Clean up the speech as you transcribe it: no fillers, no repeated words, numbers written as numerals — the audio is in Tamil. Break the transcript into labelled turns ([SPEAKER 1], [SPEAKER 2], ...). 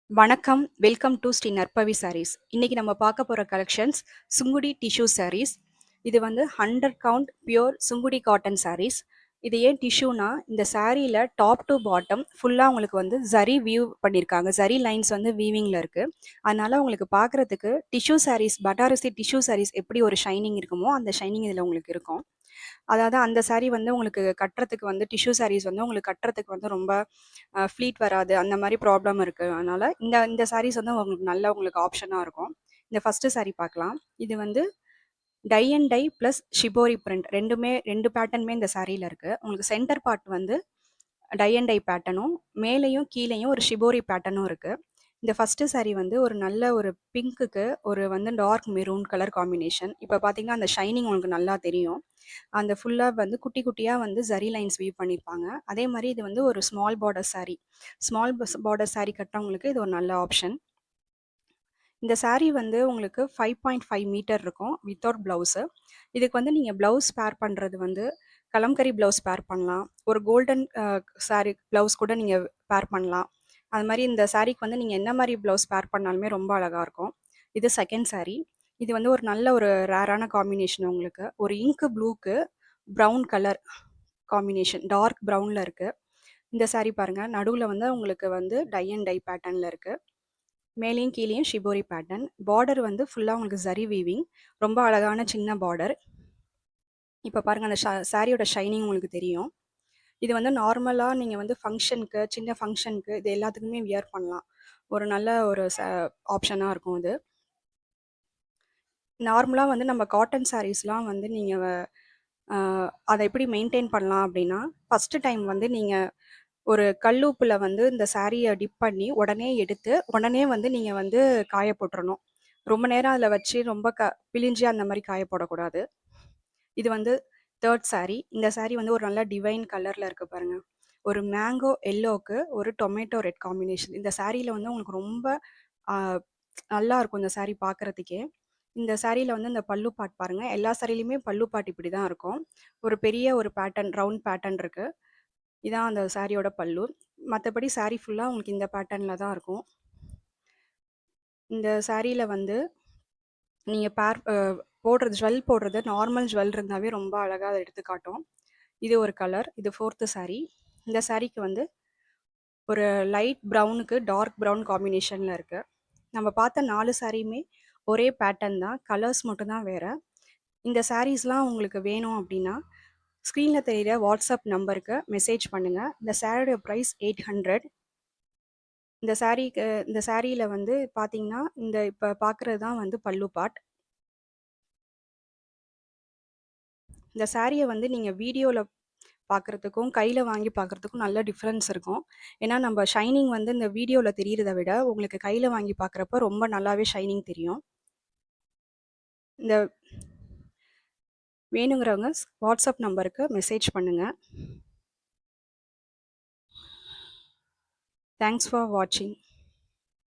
[SPEAKER 1] வணக்கம். வெல்கம் டூ ஸ்ரீ நற்பவி சாரீஸ். இன்னைக்கு நம்ம பார்க்க போற கலெக்ஷன்ஸ் சுங்குடி டிஷ்யூ சாரீஸ். இது வந்து 100 count pure Sungudi cotton saris. இது ஏன் டிஷ்யூனா, இந்த சாரீல டாப் டு பாட்டம் ஃபுல்லா உங்களுக்கு வந்து ஜரி வியூ பண்ணியிருக்காங்க. ஜரி லைன்ஸ் வந்து வீவிங்ல இருக்கு. அதனால உங்களுக்கு பார்க்கறதுக்கு டிஷ்யூ சாரீஸ், பட்டாரசி டிஷ்யூ சாரீஸ் எப்படி ஒரு ஷைனிங் இருக்குமோ, அந்த ஷைனிங் இதுல உங்களுக்கு இருக்கும். அதாவது அந்த சாரீ வந்து உங்களுக்கு கட்டுறதுக்கு வந்து டிஷ்யூ சாரீஸ் வந்து உங்களுக்கு கட்டுறதுக்கு வந்து ரொம்ப ஃப்ளீட் வராது. அந்த மாரி ப்ராப்ளம் இருக்கு. அதனால இந்த இந்த சாரீஸ் வந்து உங்களுக்கு நல்ல உங்களுக்கு ஆப்ஷனா இருக்கும். இந்த ஃபர்ஸ்ட்டு சாரீ பார்க்கலாம். இது வந்து tie and dye plus shibori print 2 பேட்டர்னுமே இந்த சாரீல இருக்கு. உங்களுக்கு சென்டர் பார்ட் வந்து டை அண்ட் டை பேட்டர்னும், மேலேயும் கீழேயும் ஒரு ஷிபோரி பேட்டர்னும் இருக்கு. இந்த ஃபர்ஸ்ட்டு சாரீ வந்து ஒரு நல்ல ஒரு பிங்க்குக்கு ஒரு வந்து டார்க் மெரூன் கலர் காம்பினேஷன். இப்ப பார்த்தீங்கன்னா, அந்த ஷைனிங் உங்களுக்கு நல்லா தெரியும். அந்த ஃபுல்லா வந்து குட்டி குட்டியா வந்து ஜரி லைன்ஸ் வீவ் பண்ணியிருப்பாங்க. அதே மாரி இது வந்து ஒரு small border sari. Small border sari கட்டுறவங்களுக்கு இது ஒரு நல்ல ஆப்ஷன். இந்த சாரீ வந்து உங்களுக்கு 5.5 மீட்டர் இருக்கும் வித்தவுட் பிளவுஸு. இதுக்கு வந்து நீங்க பிளவுஸ் பேர் பண்றது வந்து கலம்கரி பிளவுஸ் பேர் பண்ணலாம். ஒரு கோல்டன் சாரீ பிளவுஸ் கூட நீங்க பேர் பண்ணலாம். அது மாரி இந்த சாரீக்கு வந்து நீங்க என்ன மாரி பிளவுஸ் பேர் பண்ணாலுமே ரொம்ப அழகா இருக்கும். இது செகண்ட் சாரீ. இது வந்து ஒரு நல்ல ஒரு ரேரான காம்பினேஷன் உங்களுக்கு. ஒரு இங்க் ப்ளூக்கு ப்ரவுன் கலர் காம்பினேஷன். டார்க் ப்ரவுன்ல இருக்கு. இந்த சாரீ பாருங்க. நடுவுல வந்து உங்களுக்கு வந்து டை அண்ட் டை பேட்டர்ன்ல இருக்கு. மேலேயும் கீழேயும் ஷிபோரி பேட்டர்ன். பார்டர் வந்து ஃபுல்லா உங்களுக்கு ஜரி வீவிங். ரொம்ப அழகான சின்ன பார்டர். இப்ப பாருங்க அந்த சாரியோட ஷைனிங் உங்களுக்கு தெரியும். இது வந்து நார்மலா நீங்க வந்து ஃபங்ஷனுக்கு, சின்ன ஃபங்ஷனுக்கு இது எல்லாத்துக்குமே வியர் பண்ணலாம். ஒரு நல்ல ஒரு ஆப்ஷனா இருக்கும் இது. நார்மலா வந்து நம்ம காட்டன் சாரீஸ்லாம் வந்து நீங்க அ அத எப்படி மெயின்டெயின் பண்ணலாம் அப்படின்னா, ஃபர்ஸ்ட்டு டைம் வந்து நீங்க ஒரு கல் உப்புல வந்து இந்த சாரிய டிப் பண்ணி, உடனே எடுத்து, உடனே வந்து நீங்க வந்து காய போட்டுறணும். ரொம்ப நேரம் அதில வச்சு ரொம்ப பிழிஞ்சு அந்த மாரி காய போடக்கூடாது. இது வந்து 3 சாரி. இந்த சாரி வந்து ஒரு நல்ல டிவைன் கலர்ல இருக்கு பாருங்க. ஒரு மேங்கோ எல்லோக்கு ஒரு டொமேட்டோ ரெட் காம்பினேஷன். இந்த சாரியில வந்து உங்களுக்கு ரொம்ப அ நல்லா இருக்கும் இந்த சாரி பார்க்கறதுக்கே. இந்த சாரியில வந்து இந்த பல்லு பார்ட் பாருங்க. எல்லா சாரிலயுமே பல்லு பார்ட் இப்படி தான் இருக்கும். ஒரு பெரிய ஒரு பேட்டர்ன், ரவுண்ட் பேட்டர்ன் இருக்கு. இதான் அந்த சாரியோட பல்லு. மத்தபடி சாரி ஃபுல்லா உங்களுக்கு இந்த பேட்டர்ன்ல தான் இருக்கும். இந்த சாரியில வந்து நீங்க போடுறது போடுறது நார்மல் ஜுவல் இருந்தாவே ரொம்ப அழகா அத எடுத்து காட்டும். இது ஒரு கலர். இது 4த் சாரி. இந்த சாரிக்கு வந்து ஒரு லைட் ப்ரவுனுக்கு டார்க் ப்ரவுன் காம்பினேஷன்ல இருக்கு. நம்ம பார்த்த 4 சாரியுமே ஒரே பேட்டர்ன் தான். கலர்ஸ் மட்டும் தான் வேற. இந்த சாரீஸ்லாம் உங்களுக்கு வேணும் அப்படின்னா, ஸ்க்ரீன்ல தெரியிற வாட்ஸ்அப் நம்பருக்கு மெசேஜ் பண்ணுங்க. இந்த சாரியோட பிரைஸ் 800. இந்த சாரியில வந்து பார்த்தீங்கன்னா, இந்த இப்ப பார்க்குறது தான் வந்து பல்லு பார்ட். இந்த சாரிய வந்து நீங்க வீடியோல பார்க்குறதுக்கும், கையில வாங்கி பார்க்குறதுக்கும் நல்ல டிஃப்ரென்ஸ் இருக்கும். ஏன்னா, நம்ப ஷைனிங் வந்து இந்த வீடியோல தெரியறத விட, உங்களுக்கு கையில வாங்கி பார்க்குறப்ப ரொம்ப நல்லாவே ஷைனிங் தெரியும். இந்த வேணுங்கிறவங்க வாட்ஸ்அப் நம்பருக்கு மெசேஜ் பண்ணுங்க. தேங்க்ஸ் ஃபார் வாட்சிங்.